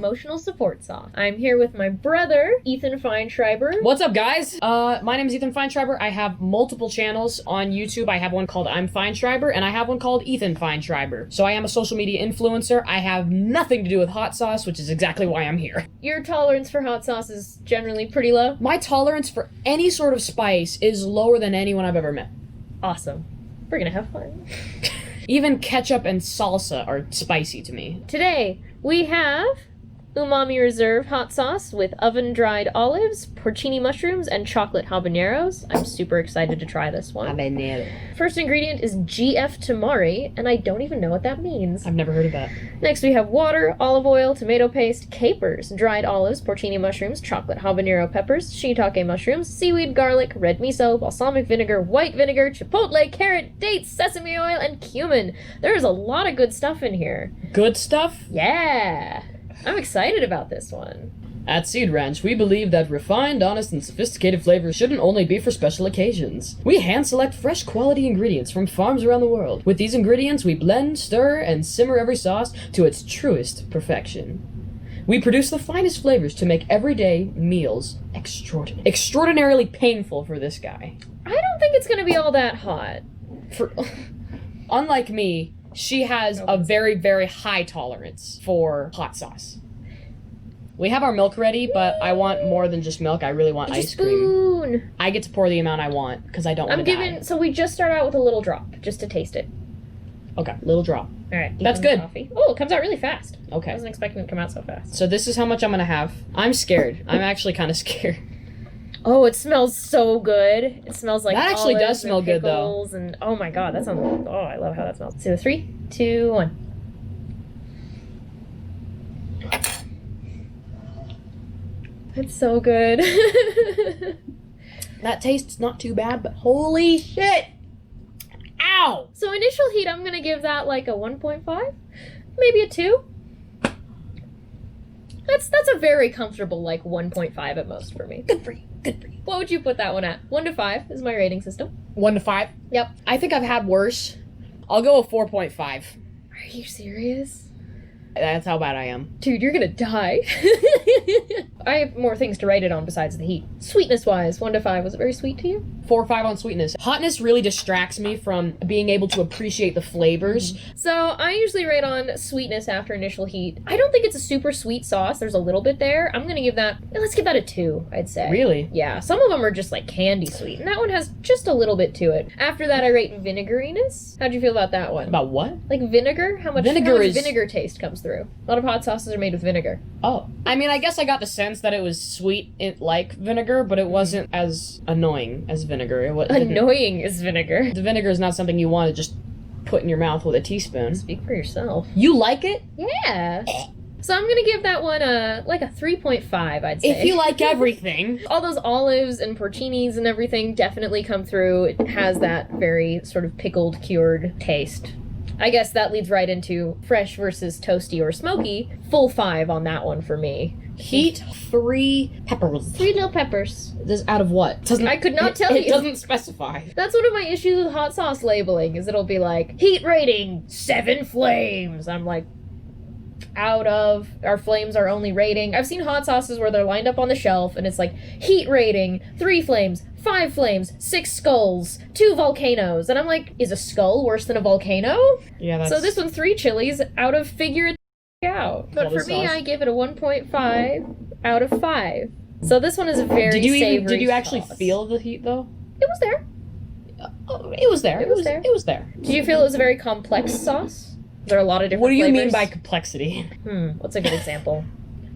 emotional support sauce. I'm here with my brother, Ethan Fineshriber. What's up, guys? My name is Ethan Fineshriber. I have multiple channels on YouTube. I have one called I'm Fineshriber, and I have one called Ethan Fineshriber. So I am a social media influencer. I have nothing to do with hot sauce, which is exactly why I'm here. Your tolerance for hot sauce is generally pretty low? My tolerance for any sort of spice is lower than anyone I've ever met. Awesome. We're gonna have fun. Even ketchup and salsa are spicy to me. Today, we have Umami Reserve hot sauce with oven-dried olives, porcini mushrooms, and chocolate habaneros. I'm super excited to try this one. Habanero. First ingredient is GF tamari, and I don't even know what that means. I've never heard of that. Next we have water, olive oil, tomato paste, capers, dried olives, porcini mushrooms, chocolate habanero peppers, shiitake mushrooms, seaweed, garlic, red miso, balsamic vinegar, white vinegar, chipotle, carrot, dates, sesame oil, and cumin. There's a lot of good stuff in here. Good stuff? Yeah! I'm excited about this one. At Seed Ranch, we believe that refined, honest, and sophisticated flavors shouldn't only be for special occasions. We hand-select fresh quality ingredients from farms around the world. With these ingredients, we blend, stir, and simmer every sauce to its truest perfection. We produce the finest flavors to make everyday meals extraordinarily painful for this guy. I don't think it's gonna be all that hot. Unlike me, she has a very, very high tolerance for hot sauce. We have our milk ready, but I want more than just milk. I really want ice cream. I get to pour the amount I want because I don't want to die. So we just start out with a little drop, just to taste it. Okay, little drop. All right. That's good. Coffee. Oh, it comes out really fast. Okay. I wasn't expecting it to come out so fast. So this is how much I'm going to have. I'm scared. I'm actually kind of scared. Oh, it smells so good. It smells like that actually does smell good, though. And oh my god, that sounds. Oh, I love how that smells. So 3, 2, 1. It's so good. That tastes not too bad, but holy shit! Ow! So initial heat, I'm gonna give that like a 1.5, maybe a 2. That's a very comfortable like 1.5 at most for me. Good for you. Good for you. What would you put that one at? 1 to 5 is my rating system. 1 to 5? Yep. I think I've had worse. I'll go with 4.5. Are you serious? That's how bad I am. Dude, you're gonna die. I have more things to rate it on besides the heat. Sweetness-wise, 1 to 5, was it very sweet to you? 4 or 5 on sweetness. Hotness really distracts me from being able to appreciate the flavors. So I usually rate on sweetness after initial heat. I don't think it's a super sweet sauce. There's a little bit there. I'm gonna give that, let's give that a 2, I'd say. Really? Yeah, some of them are just like candy sweet, and that one has just a little bit to it. After that, I rate vinegariness. How'd you feel about that one? About what? Like vinegar? How much vinegar taste comes through? A lot of hot sauces are made with vinegar. Oh. I mean, I guess I got the sense that it was sweet like vinegar, but it wasn't as annoying as vinegar. Annoying as vinegar. The vinegar is not something you want to just put in your mouth with a teaspoon. Speak for yourself. You like it? Yeah. So I'm gonna give that one like a 3.5, I'd say. If you like everything. All those olives and porcinis and everything definitely come through. It has that very sort of pickled, cured taste. I guess that leads right into fresh versus toasty or smoky. Full 5 on that one for me. Heat 3 peppers. 3 little peppers. This out of what? I could not tell you. It doesn't specify. That's one of my issues with hot sauce labeling, is it'll be like, heat rating, 7 flames. I'm like, out of, our flames are only rating. I've seen hot sauces where they're lined up on the shelf and it's like, heat rating, 3 flames, 5 flames, 6 skulls, 2 volcanoes. And I'm like, is a skull worse than a volcano? Yeah, that's... So this one, 3 chilies out of figure it out. But for me, I give it a 1.5 out of 5. So this one is a very savory Did you actually sauce. Feel the heat, though? It was there. It was there. It was there. It was there. Did you feel it was a very complex sauce? There are a lot of different What do you flavors. mean by complexity? What's a good example?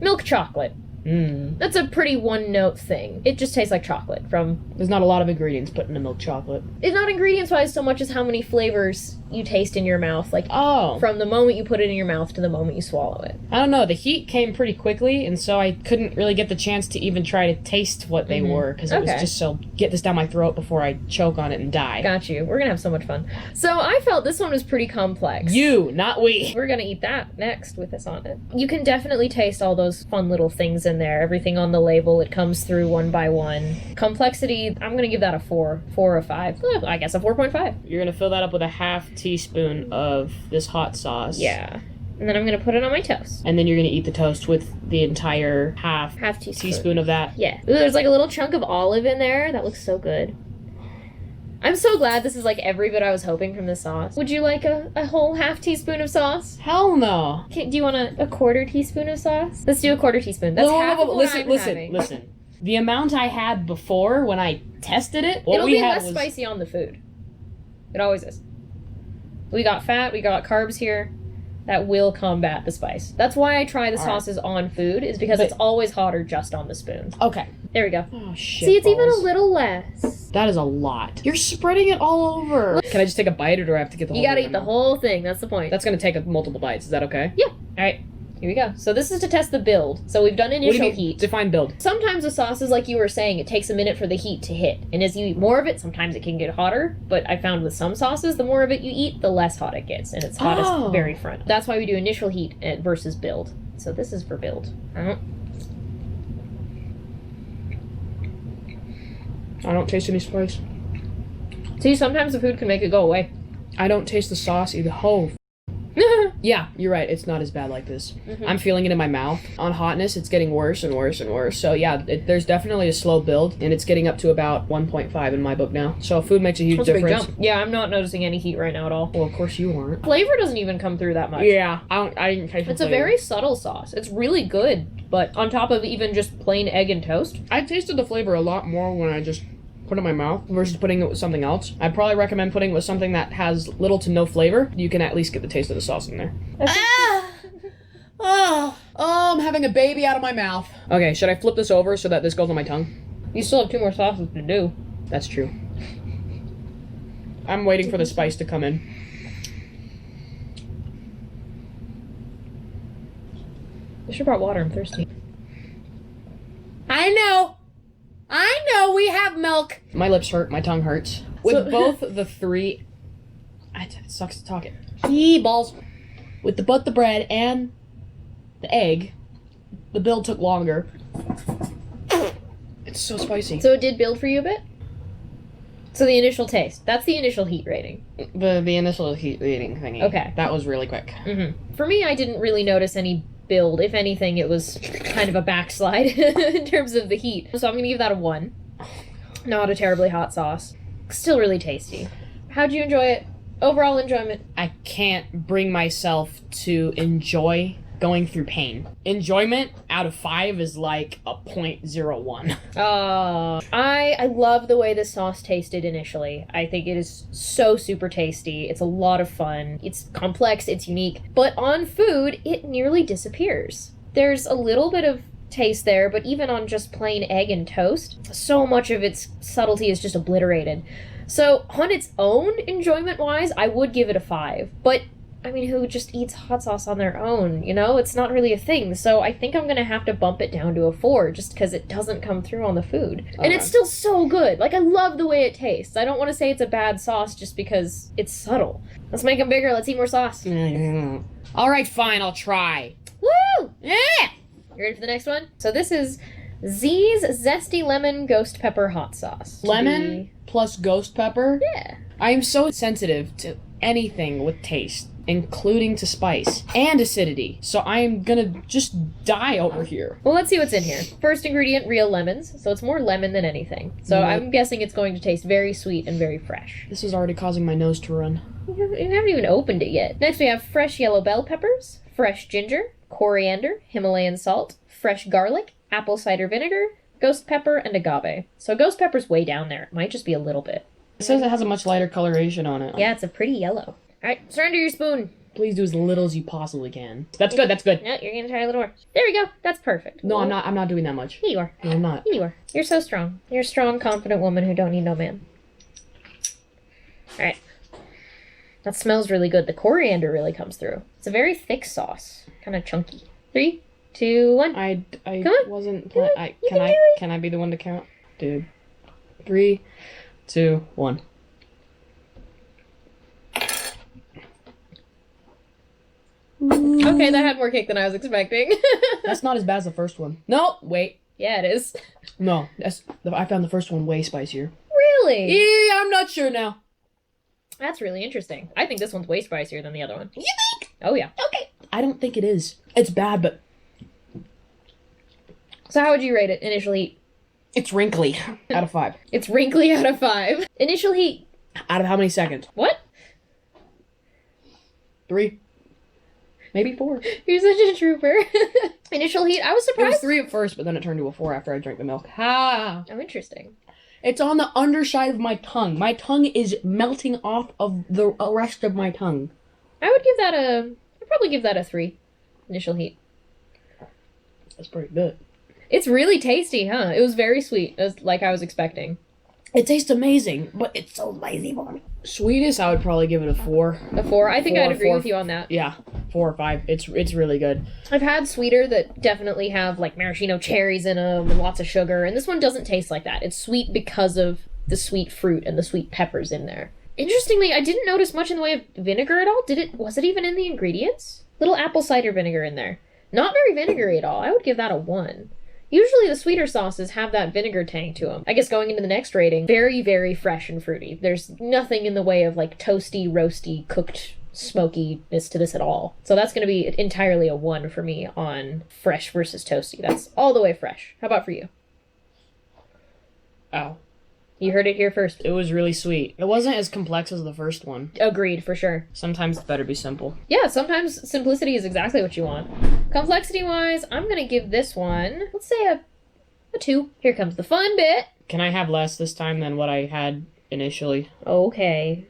Milk chocolate. Mm. That's a pretty one-note thing. It just tastes like chocolate from... There's not a lot of ingredients put into milk chocolate. It's not ingredients-wise so much as how many flavors you taste in your mouth. Like, oh. From the moment you put it in your mouth to the moment you swallow it. I don't know. The heat came pretty quickly, and so I couldn't really get the chance to even try to taste what they were, because it was just so, get this down my throat before I choke on it and die. Got you. We're gonna have so much fun. So I felt this one was pretty complex. You, not we. We're gonna eat that next with this on it. You can definitely taste all those fun little things in there. Everything on the label, it comes through one by one. Complexity, I'm gonna give that a 4 or 5. I guess a 4.5. You're gonna fill that up with a half teaspoon of this hot sauce. Yeah. And then I'm gonna put it on my toast. And then you're gonna eat the toast with the entire half teaspoon of that. Yeah. Ooh, there's like a little chunk of olive in there. That looks so good. I'm so glad this is like every bit I was hoping from this sauce. Would you like a whole half teaspoon of sauce? Hell no. Do you want a quarter teaspoon of sauce? Let's do a quarter teaspoon. That's half of what I'm having. Listen. The amount I had before when I tested it, it'll be less spicy on the food. It always is. We got fat, we got carbs here. That will combat the spice. That's why I try the sauces on food, is because it's always hotter just on the spoon. Okay. There we go. Oh, shit. See, it's even a little less. That is a lot. You're spreading it all over. Can I just take a bite, or do I have to get the whole thing? You gotta eat the whole thing. That's the point. That's gonna take multiple bites. Is that okay? Yeah. All right. Here we go. So this is to test the build. So we've done initial heat. Define build. Sometimes with sauces, like you were saying, it takes a minute for the heat to hit. And as you eat more of it, sometimes it can get hotter. But I found with some sauces, the more of it you eat, the less hot it gets. And it's hottest very front. That's why we do initial heat versus build. So this is for build. I don't taste any spice. See, sometimes the food can make it go away. I don't taste the sauce either. Oh. Yeah, you're right. It's not as bad like this. I'm feeling it in my mouth. On hotness, it's getting worse and worse and worse. So yeah, there's definitely a slow build, and it's getting up to about 1.5 in my book now. So food makes a huge difference. A big jump. Yeah, I'm not noticing any heat right now at all. Well, of course you aren't. Flavor doesn't even come through that much. Yeah, I didn't taste It's a very subtle sauce. It's really good, but on top of even just plain egg and toast. I tasted the flavor a lot more when I just put it in my mouth versus putting it with something else. I'd probably recommend putting it with something that has little to no flavor. You can at least get the taste of the sauce in there. I'm having a baby out of my mouth. Okay, should I flip this over so that this goes on my tongue? You still have 2 more sauces to do. That's true. I'm waiting for the spice to come in. I should have brought water. I'm thirsty. I know we have milk. My lips hurt. My tongue hurts. With both the three... It sucks to talk it. Balls. With both the bread and the egg, the build took longer. It's so spicy. So it did build for you a bit? So the initial taste. That's the initial heat rating. The initial heat rating thingy. Okay. That was really quick. For me, I didn't really notice any build. If anything, it was kind of a backslide in terms of the heat. So I'm going to give that a 1. Not a terribly hot sauce. Still really tasty. How'd you enjoy it? Overall enjoyment? I can't bring myself to enjoy going through pain. Enjoyment out of 5 is like a 0.01. I love the way this sauce tasted initially. I think it is so super tasty. It's a lot of fun. It's complex, it's unique. But on food, it nearly disappears. There's a little bit of taste there, but even on just plain egg and toast, so much of its subtlety is just obliterated. So on its own, enjoyment-wise, I would give it a 5. But I mean, who just eats hot sauce on their own, you know? It's not really a thing. So I think I'm gonna have to bump it down to a 4 just because it doesn't come through on the food. Okay. And it's still so good. Like, I love the way it tastes. I don't want to say it's a bad sauce just because it's subtle. Let's make them bigger. Let's eat more sauce. All right, fine. I'll try. Woo! Yeah! You ready for the next one? So this is Z's Zesty Lemon Ghost Pepper Hot Sauce. Lemon plus ghost pepper? Yeah. I am so sensitive to anything with taste, including to spice and acidity. So I'm gonna just die over here. Well, let's see what's in here. First ingredient, real lemons. So it's more lemon than anything. So I'm guessing it's going to taste very sweet and very fresh. This is already causing my nose to run. You haven't even opened it yet. Next we have fresh yellow bell peppers, fresh ginger, coriander, Himalayan salt, fresh garlic, apple cider vinegar, ghost pepper, and agave. So ghost pepper's way down there. It might just be a little bit. It says it has a much lighter coloration on it. Yeah, it's a pretty yellow. Alright, surrender your spoon. Please do as little as you possibly can. That's good, that's good. No, you're gonna try a little more. There we go. That's perfect. No, I'm not doing that much. Here you are. No, I'm not. Here you are. You're so strong. You're a strong, confident woman who don't need no man. Alright. That smells really good. The coriander really comes through. It's a very thick sauce. Kind of chunky. 3, 2, 1. I Come on. wasn't... Come on. Can I be the one to count? Dude. 3, 2, 1. Okay, that had more cake than I was expecting. That's not as bad as the first one. No, wait. Yeah, it is. No, I found the first one way spicier. Really? Yeah, I'm not sure now. That's really interesting. I think this one's way spicier than the other one. You think? Oh, yeah. Okay. I don't think it is. It's bad, but So how would you rate it? Initial heat. it's wrinkly. Out of 5. It's wrinkly out of 5. Initial heat. Out of how many seconds? What? 3. Maybe 4. You're such a trooper. Initial heat. I was It was surprised. 3 at first, but then it turned to a 4 after I drank the milk. Ha! Oh, interesting. It's on the underside of my tongue. My tongue is melting off of the rest of my tongue. I'd probably give that a 3. Initial heat. That's pretty good. It's really tasty, huh? It was very sweet, like I was expecting. It tastes amazing, but it's so lazy for me. Sweetest, I would probably give it a 4. A 4. I think 4, I'd agree 4. with you on that. Yeah, 4 or 5. It's really good. I've had sweeter that definitely have like maraschino cherries in them and lots of sugar, and this one doesn't taste like that. It's sweet because of the sweet fruit and the sweet peppers in there. Interestingly, I didn't notice much in the way of vinegar at all. Was it even in the ingredients? Little apple cider vinegar in there. Not very vinegary at all. I would give that a 1. Usually the sweeter sauces have that vinegar tang to them. I guess going into the next rating, very, very fresh and fruity. There's nothing in the way of like toasty, roasty, cooked smokiness to this at all. So that's going to be entirely a 1 for me on fresh versus toasty. That's all the way fresh. How about for you? Oh. You heard it here first. It was really sweet. It wasn't as complex as the first one. Agreed, for sure. Sometimes it's better to be simple. Yeah, sometimes simplicity is exactly what you want. Complexity-wise, I'm going to give this one, let's say a 2. Here comes the fun bit. Can I have less this time than what I had initially? Okay.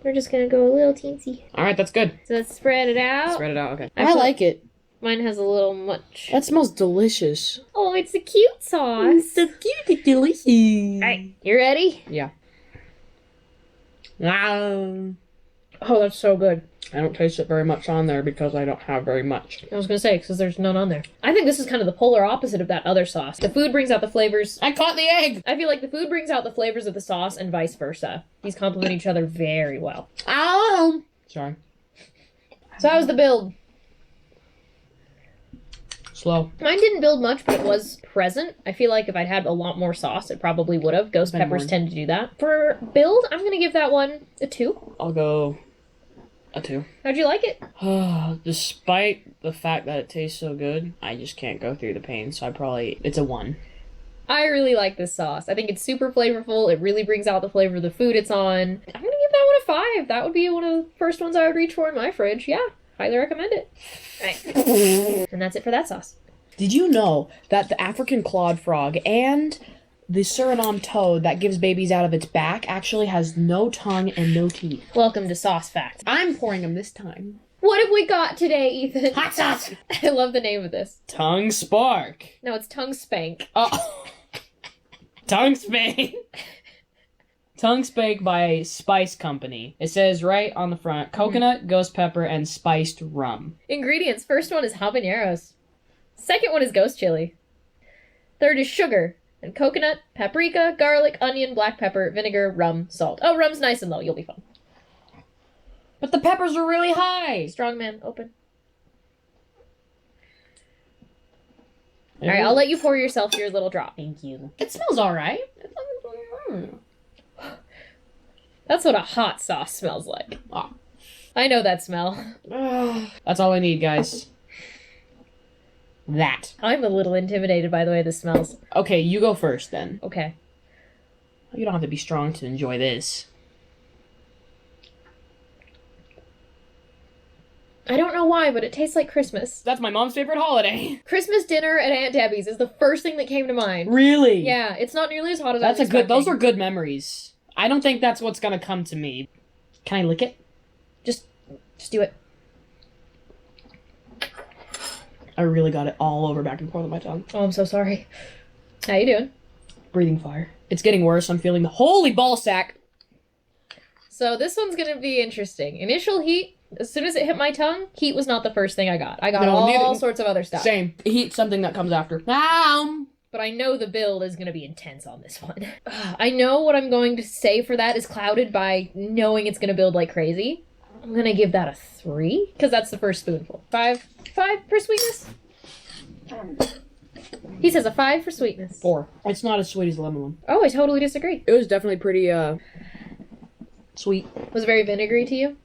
We're just going to go a little teensy. Alright, that's good. So let's spread it out. Spread it out, okay. I like it. Mine has a little much. That smells delicious. Oh, it's a cute sauce. So cute and delicious. Alright, you ready? Yeah. Wow. Oh, that's so good. I don't taste it very much on there because I don't have very much. I was going to say, because there's none on there. I think this is kind of the polar opposite of that other sauce. The food brings out the flavors. I caught the egg! I feel like the food brings out the flavors of the sauce and vice versa. These complement each other very well. Ow! Sorry. So how's the build? Slow. Mine didn't build much, but it was present. I feel like if I'd had a lot more sauce, it probably would have. Ghost peppers tend to do that. For build, I'm going to give that one a 2. I'll go a 2. How'd you like it? Despite the fact that it tastes so good, I just can't go through the pain, so it's a 1. I really like this sauce. I think it's super flavorful. It really brings out the flavor of the food it's on. I'm going to give that one a 5. That would be one of the first ones I would reach for in my fridge. Yeah, highly recommend it. Right. And that's it for that sauce. Did you know that the African clawed frog and the Suriname toad that gives babies out of its back actually has no tongue and no teeth? Welcome to Sauce Facts. I'm pouring them this time. What have we got today, Ethan? Hot sauce! I love the name of this. Tongue spark. No, it's Tonguespank. Oh. Tonguespank. Tonguespank by Spice Company. It says right on the front, coconut, ghost pepper, and spiced rum. Ingredients. First one is habaneros. Second one is ghost chili. Third is sugar. And coconut, paprika, garlic, onion, black pepper, vinegar, rum, salt. Oh, rum's nice and low. You'll be fine. But the peppers are really high. Strong man, open. Alright, I'll let you pour yourself your little drop. Thank you. It smells alright. That's what a hot sauce smells like. Oh. I know that smell. That's all I need, guys. That. I'm a little intimidated by the way this smells. Okay, you go first then. Okay. You don't have to be strong to enjoy this. I don't know why, but it tastes like Christmas. That's my mom's favorite holiday. Christmas dinner at Aunt Debbie's is the first thing that came to mind. Really? Yeah, it's not nearly as hot as I was That's a good. Those expecting. are good memories. I don't think that's what's gonna come to me. Can I lick it? Just do it. I really got it all over back and forth on my tongue. Oh, I'm so sorry. How you doing? Breathing fire. It's getting worse. I'm feeling the holy ball sack. So this one's gonna be interesting. Initial heat. As soon as it hit my tongue, heat was not the first thing I got. I got all sorts of other stuff. Same. Heat something that comes after. But I know the build is going to be intense on this one. I know what I'm going to say for that is clouded by knowing it's going to build like crazy. I'm going to give that a 3, because that's the first spoonful. 5 for sweetness? He says a 5 for sweetness. 4. It's not as sweet as the lemon one. Oh, I totally disagree. It was definitely pretty, sweet. Was it very vinegary to you?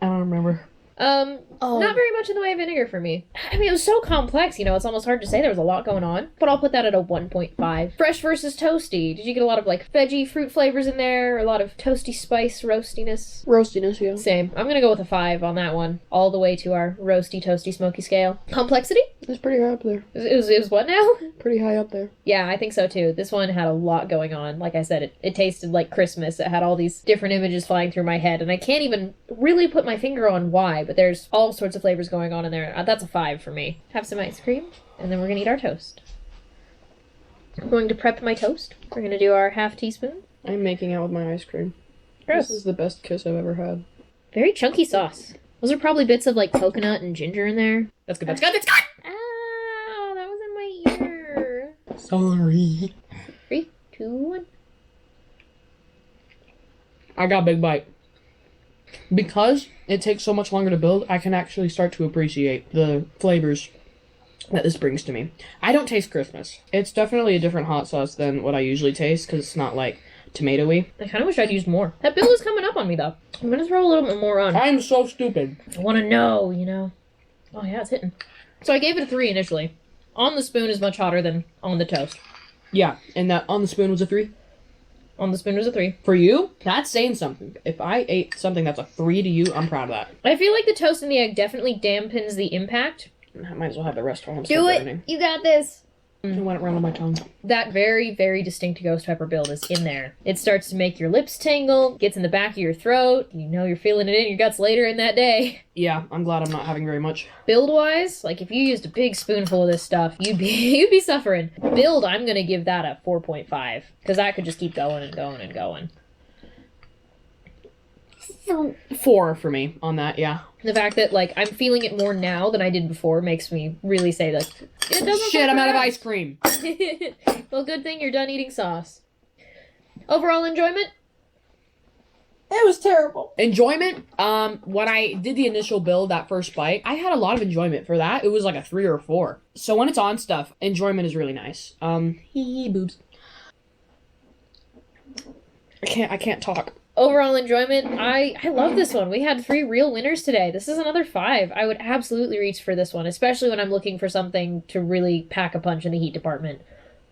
I don't remember. Not very much in the way of vinegar for me. I mean, it was so complex, you know, it's almost hard to say. There was a lot going on. But I'll put that at a 1.5. Fresh versus toasty. Did you get a lot of, like, veggie fruit flavors in there? Or a lot of toasty spice roastiness? Roastiness, yeah. Same. I'm gonna go with a 5 on that one. All the way to our roasty, toasty, smoky scale. Complexity? It's pretty high up there. It was what now? Pretty high up there. Yeah, I think so too. This one had a lot going on. Like I said, it tasted like Christmas. It had all these different images flying through my head, and I can't even really put my finger on why, but there's all sorts of flavors going on in there. That's a 5 for me. Have some ice cream, and then we're gonna eat our toast. I'm going to prep my toast. We're gonna do our half teaspoon. I'm making out with my ice cream. Gross. This is the best kiss I've ever had. Very chunky sauce. Those are probably bits of like coconut and ginger in there. That's good, that's good, that's good! Ow, that was in my ear. Sorry. 3, 2, 1. I got a big bite. Because it takes so much longer to build, I can actually start to appreciate the flavors that this brings to me. I don't taste Christmas. It's definitely a different hot sauce than what I usually taste, because it's not like tomatoey. I kind of wish I'd used more. That bill is coming up on me though. I'm gonna throw a little bit more on. I'm so stupid. I want to know, you know. Oh yeah, it's hitting. So I gave it a 3 initially. On the spoon is much hotter than on the toast. Yeah, and that on the spoon was a 3. On the spoon was a 3. For you, that's saying something. If I ate something that's a 3 to you, I'm proud of that. I feel like the toast and the egg definitely dampens the impact. I might as well have the rest while I'm Do still it! burning. You got this! It went around on my tongue. That very, very distinct ghost pepper build is in there. It starts to make your lips tingle, gets in the back of your throat, you know you're feeling it in your guts later in that day. Yeah, I'm glad I'm not having very much. Build-wise, like if you used a big spoonful of this stuff, you'd be suffering. Build, I'm gonna give that a 4.5, because that could just keep going and going and going. 4 for me on that, yeah. The fact that, like, I'm feeling it more now than I did before makes me really say, like, it doesn't Shit, I'm out of out. ice cream. Well, good thing you're done eating sauce. Overall enjoyment? It was terrible. Enjoyment? When I did the initial build, that first bite, I had a lot of enjoyment for that. It was like a 3 or a 4. So when it's on stuff, enjoyment is really nice. Boobs. I can't talk. Overall enjoyment, I love this one. We had 3 real winners today. This is another 5. I would absolutely reach for this one, especially when I'm looking for something to really pack a punch in the heat department.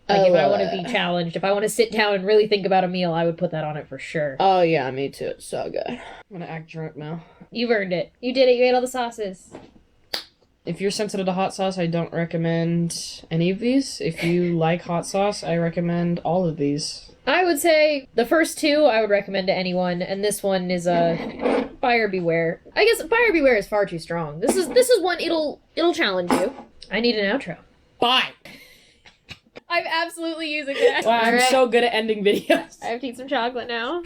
Like, if I want to be challenged, if I want to sit down and really think about a meal, I would put that on it for sure. Oh yeah, me too. It's so good. I'm gonna act drunk now. You've earned it. You did it. You ate all the sauces. If you're sensitive to hot sauce, I don't recommend any of these. If you like hot sauce, I recommend all of these. I would say the first 2 I would recommend to anyone, and this one is a buyer beware. I guess buyer beware is far too strong. This is one it'll challenge you. I need an outro. Bye! I'm absolutely using that. Wow, I'm so good at ending videos. I have to eat some chocolate now.